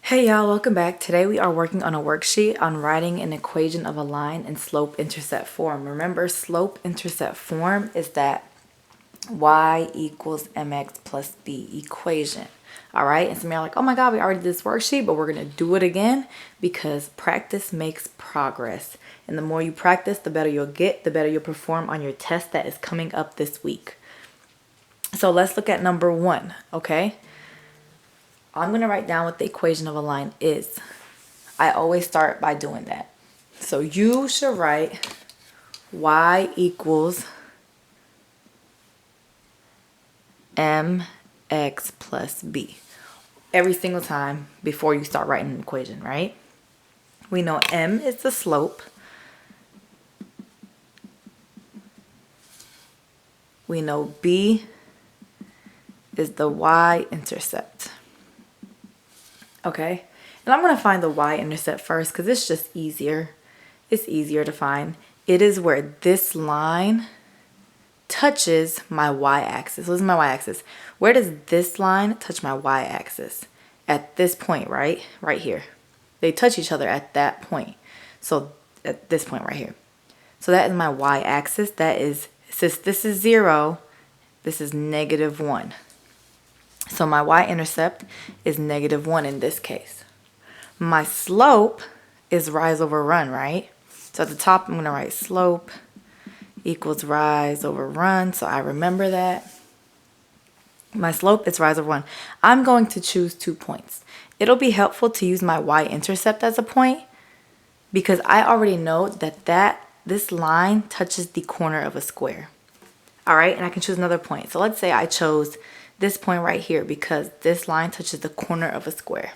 Hey y'all, welcome back. Today we are working on a worksheet on writing an equation of a line in slope-intercept form. Remember, slope-intercept form is that y equals mx plus b equation. All right, and some of y'all are like, oh my God, we already did this worksheet, but we're gonna do it again because practice makes progress. And the more you practice, the better you'll get, the better you'll perform on your test that is coming up this week. So let's look at number 1, okay? I'm going to write down what the equation of a line is. I always start by doing that. So you should write y equals mx plus b every single time before you start writing an equation, right? We know m is the slope. We know b is the y-intercept. Okay? And I'm going to find the y-intercept first because it's just easier. It's easier to find. It is where this line touches my y-axis. So this is my y-axis. Where does this line touch my y-axis? At this point, right? Right here. They touch each other at that point. So at this point right here. So that is my y-axis. That is, since this is 0, this is -1. So my y-intercept is -1 in this case. My slope is rise over run, right? So at the top, I'm going to write slope equals rise over run. So I remember that. My slope is rise over run. I'm going to choose 2 points. It'll be helpful to use my y-intercept as a point because I already know that this line touches the corner of a square. All right, and I can choose another point. So let's say I chose this point right here because this line touches the corner of a square.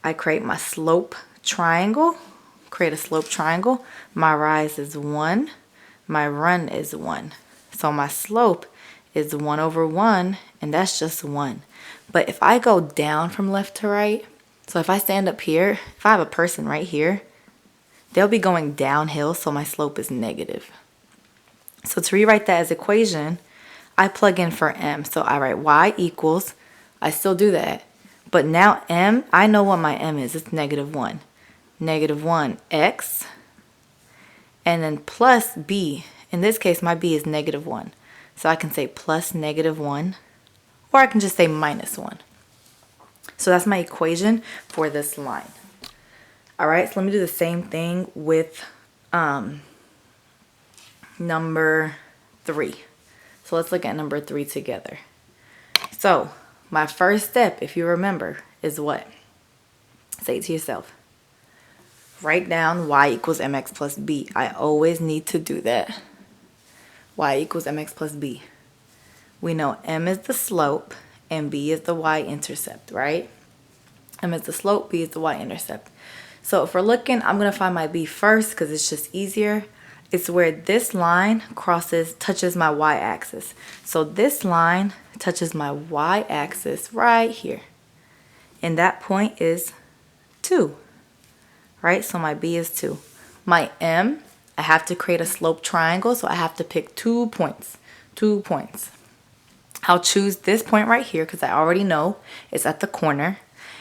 I create my slope triangle, create a slope triangle. My rise is 1, my run is 1. So my slope is 1 over 1, and that's just 1. But if I go down from left to right, so if I stand up here, if I have a person right here, they'll be going downhill, so my slope is negative. So to rewrite that as equation, I plug in for m. So I write y equals, I still do that. But now m, I know what my m is. It's -1. -1 x. And then plus b. In this case, my b is -1. So I can say plus -1. Or I can just say -1. So that's my equation for this line. All right, so let me do the same thing with number 3. So let's look at number 3 together. So my first step, if you remember, is what? Say it to yourself. Write down y equals mx plus b. I always need to do that. Y equals mx plus b. We know m is the slope and b is the y-intercept, right? M is the slope, b is the y-intercept. So if we're looking, I'm going to find my b first because it's just easier. It's where this line touches my y-axis. So this line touches my y-axis right here. And that point is 2, right? So my b is 2. My m, I have to create a slope triangle, so I have to pick 2 points. 2 points. I'll choose this point right here because I already know it's at the corner.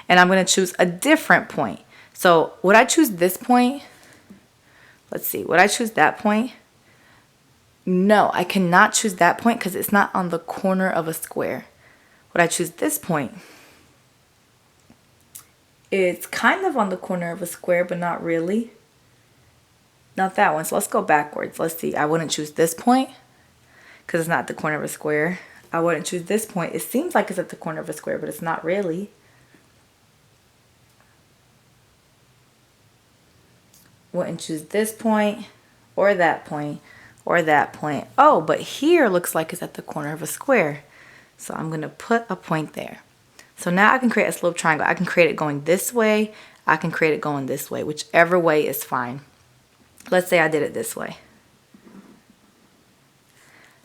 And I'm going to choose a different point. So would I choose this point? Let's see, would I choose that point? No, I cannot choose that point because it's not on the corner of a square. Would I choose this point? It's kind of on the corner of a square, but not really. Not that one. So let's go backwards. Let's see. I wouldn't choose this point because it's not the corner of a square. I wouldn't choose this point. It seems like it's at the corner of a square, but it's not really. Wouldn't choose this point or that point or that point. Oh, but here looks like it's at the corner of a square. So I'm going to put a point there. So now I can create a slope triangle. I can create it going this way. I can create it going this way. Whichever way is fine. Let's say I did it this way.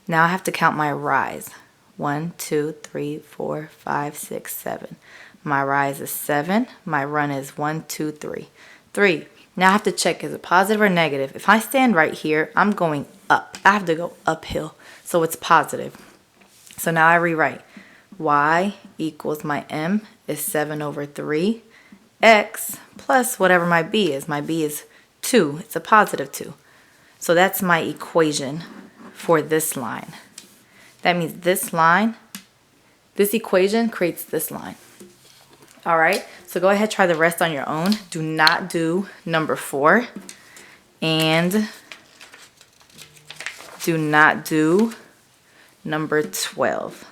Now I have to count my rise. 1, 2, 3, 4, 5, 6, 7. My rise is 7. My run is 1, 2, 3. 3. Now I have to check, is it positive or negative? If I stand right here, I'm going up. I have to go uphill, so it's positive. So now I rewrite y equals my m is 7 over 3. X plus whatever my b is. My b is 2. It's a positive 2. So that's my equation for this line. That means this line, this equation creates this line. All right, so go ahead, try the rest on your own. Do not do number 4. And do not do number 12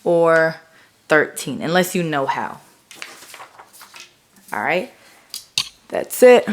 or 13 unless you know how. All right, that's it.